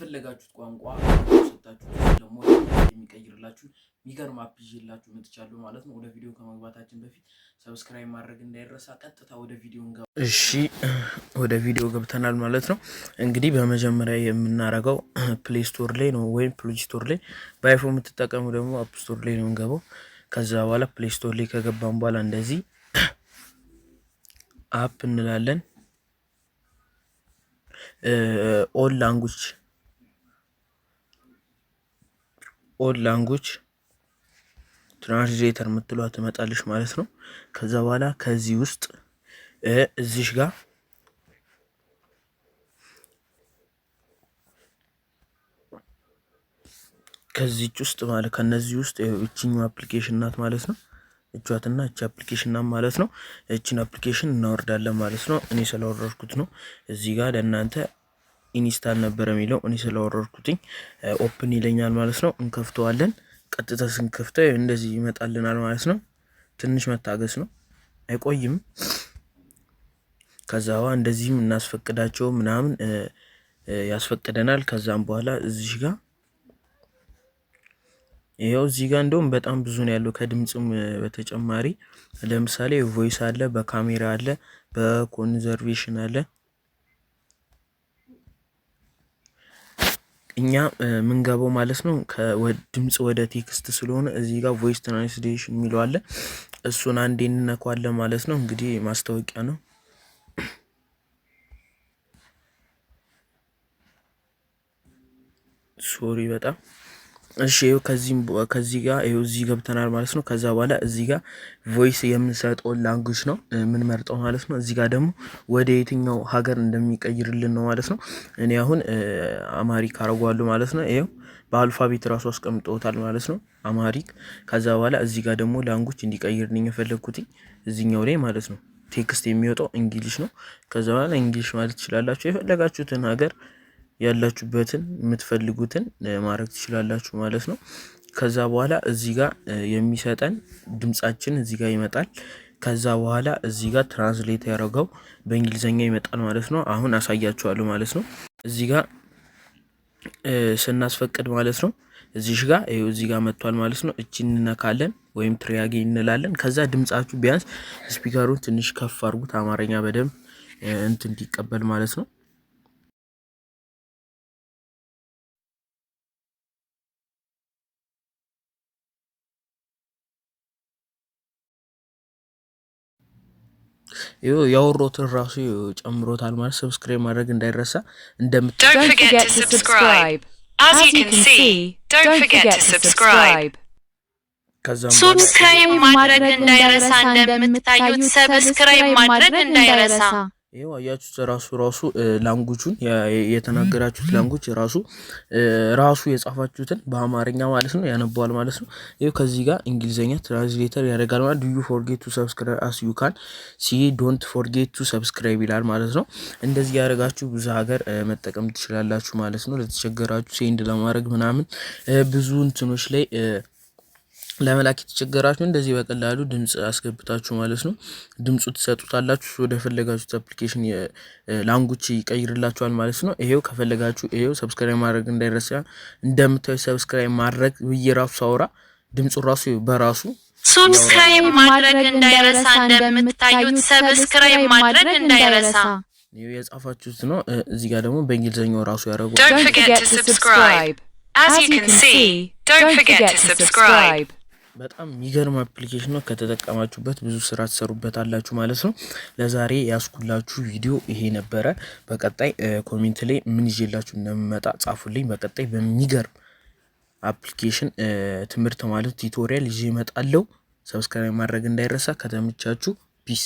ፈለጋችሁት ቋንቋ ሰጣችሁ ደግሞ የሚቀይርላችሁ ሚገርም አፕ ይዤላችሁ መጥቻለሁ ማለት ነው። ወደ ቪዲዮ ከመግባታችን በፊት ሰብስክራይብ ማድረግ እንዳይረሳ። ቀጥታ ወደ ቪዲዮ እንገባ። እሺ ወደ ቪዲዮ ገብተናል ማለት ነው። እንግዲህ በመጀመሪያ የምናረገው ፕሌይ ስቶር ላይ ነው ወይም ፕሌይ ስቶር ላይ በአይፎን የምትጠቀሙ ደግሞ አፕ ስቶር ላይ ነው እንገባው። ከዛ በኋላ ፕሌይ ስቶር ላይ ከገባን በኋላ እንደዚህ አፕ እንላለን። ኦል ላንጉጅ ትራንስሌተር የምትሏ ትመጣለች ማለት ነው። ከዛ በኋላ ከዚህ ውስጥ እዚሽ ጋር ከዚህች ውስጥ ማለት ከነዚህ ውስጥ እቺኛው አፕሊኬሽን ናት ማለት ነው። እቻትና እቺ አፕሊኬሽን ናት ማለት ነው። እቺን አፕሊኬሽን እናወርዳለን ማለት ነው። እኔ ስለወረድኩት ነው። እዚህ ጋር ለእናንተ ኢንስታል ነበር የሚለው እኔ ስለወረድኩትኝ ኦፕን ይለኛል ማለት ነው። እንከፍተዋለን። ቀጥታ ስንከፍተው እንደዚህ ይመጣልናል ማለት ነው። ትንሽ መታገስ ነው፣ አይቆይም። ከዛው እንደዚህም እናስፈቅዳቸው ምናምን ያስፈቅደናል። ከዛም በኋላ እዚህ ጋር ይሄው እዚህ ጋር እንደውም በጣም ብዙ ነው ያለው ከድምጽም በተጨማሪ ለምሳሌ ቮይስ አለ፣ በካሜራ አለ፣ በኮንዘርቬሽን አለ። እኛ ምንገባው ማለት ነው ከድምጽ ወደ ቴክስት ስለሆነ እዚህ ጋር ቮይስ ትራንስሌሽን የሚለው አለ። እሱን አንዴ እንነካዋለን ማለት ነው። እንግዲህ ማስታወቂያ ነው። ሶሪ በጣም እሺ። ከዚህ ጋር እዚህ ገብተናል ማለት ነው። ከዛ በኋላ እዚህ ጋር ቮይስ የምንሰጠው ላንጉጅ ነው ምን መርጠው ማለት ነው። እዚህ ጋር ደግሞ ወደ የትኛው ሀገር እንደሚቀይርልን ነው ማለት ነው። እኔ አሁን አማሪክ አረጋለሁ ማለት ነው። ይሄው በአልፋቤት ራሱ አስቀምጠውታል ማለት ነው አማሪክ። ከዛ በኋላ እዚህ ጋር ደግሞ ላንጉጅ እንዲቀይርልኝ የፈለኩት እዚህኛው ላይ ማለት ነው። ቴክስት የሚወጣው እንግሊሽ ነው። ከዛ በኋላ እንግሊሽ ማለት ትችላላችሁ። የፈለጋችሁትን ሀገር ያላችሁበትን የምትፈልጉትን ማድረግ ትችላላችሁ ማለት ነው። ከዛ በኋላ እዚህ ጋር የሚሰጠን ድምጻችን እዚህ ጋር ይመጣል። ከዛ በኋላ እዚህ ጋር ትራንስሌት ያደረገው በእንግሊዘኛ ይመጣል ማለት ነው። አሁን አሳያችኋለሁ ማለት ነው። እዚህ ጋር ስናስፈቅድ ማለት ነው እዚህ ጋር እዚህ ጋር መጥቷል ማለት ነው። እቺን እንነካለን ወይም ትሪያጌ እንላለን። ከዛ ድምጻችሁ ቢያንስ ስፒከሩን ትንሽ ከፍ አድርጉት አማርኛ በደንብ እንዲቀበል ማለት ነው። ያወሮትን ራሱ ጨምሮታል ማለት ሰብስክራይብ ማድረግ እንዳይረሳ ሰብስክራይብ ማድረግ እንዳይረሳ እንደምታዩት ሰብስክራይብ ማድረግ እንዳይረሳ። ይሄው አያችሁት ራሱ ላንጉጁን የተናገራችሁት ላንጉጅ ራሱ የጻፋችሁትን በአማርኛ ማለት ነው ያነባዋል ማለት ነው። ይሄው ከዚህ ጋር እንግሊዘኛ ትራንስሌተር ያደርጋል ማለት do you forget to subscribe as you can see don't forget to subscribe ይላል ማለት ነው። እንደዚህ ያደርጋችሁ ብዙ ሀገር መጠቀም ትችላላችሁ ማለት ነው። ለተቸገራችሁ ሴንድ ለማድረግ ምናምን ብዙ እንትኖች ላይ ለመላክ የተቸገራችሁ እንደዚህ በቀላሉ ድምጽ አስገብታችሁ ማለት ነው ድምጹ ትሰጡታላችሁ። ወደ ፈለጋችሁት አፕሊኬሽን ላንጉጅ ይቀይርላችኋል ማለት ነው። ይሄው ከፈለጋችሁ ይሄው ሰብስክራይብ ማድረግ እንዳይረሳ። እንደምታዩት ሰብስክራይብ ማድረግ በየራሱ ሳውራ ድምጹ ራሱ በራሱ ሰብስክራይብ ማድረግ እንዳይረሳ እንደምታዩት ሰብስክራይብ ማድረግ እንዳይረሳ ይሄው የጻፋችሁት ነው። እዚህ ጋር ደግሞ በእንግሊዘኛው ራሱ ያደርጋል። Don't forget to subscribe. As you can see, don't forget to subscribe. በጣም የሚገርም አፕሊኬሽን ነው። ከተጠቀማችሁበት ብዙ ስራ ትሰሩበታላችሁ ማለት ነው። ለዛሬ ያስኩላችሁ ቪዲዮ ይሄ ነበረ። በቀጣይ ኮሜንት ላይ ምን ይዤላችሁ እንደምመጣ ጻፉልኝ። በቀጣይ በሚገርም አፕሊኬሽን ትምህርት ማለት ቱቶሪያል ይዤ እመጣለሁ። ሰብስክራይብ ማድረግ እንዳይረሳ። ከተመቻችሁ ፒስ